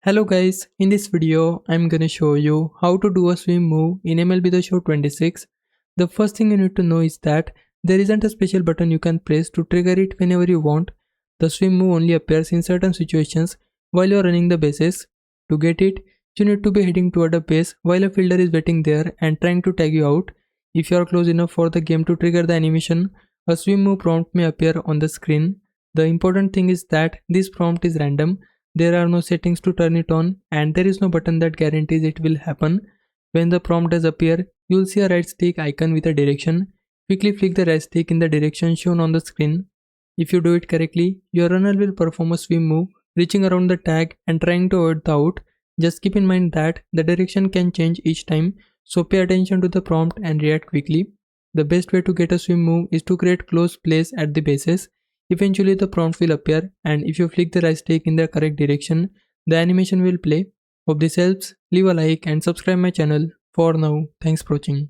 Hello guys, in this video I'm gonna show you how to do a swim move in MLB The Show 26. The first thing you need to know is that there isn't a special button you can press to trigger it whenever you want. The swim move only appears in certain situations while you're running the bases. To get it, you need to be heading toward a base while a fielder is waiting there and trying to tag you out. If you are close enough for the game to trigger the animation, a swim move prompt may appear on the screen. The important thing is that this prompt is random. There are no settings to turn it on, and there is no button that guarantees it will happen. When the prompt does appear, you will see a right stick icon with a direction. Quickly flick the right stick in the direction shown on the screen. If you do it correctly, your runner will perform a swim move, reaching around the tag and trying to avoid the out. Just keep in mind that the direction can change each time, so pay attention to the prompt and react quickly. The best way to get a swim move is to create close plays at the bases. Eventually the prompt will appear, and if you flick the right stick in the correct direction, the animation will play. Hope this helps. Leave a like and subscribe my channel. For now, thanks for watching.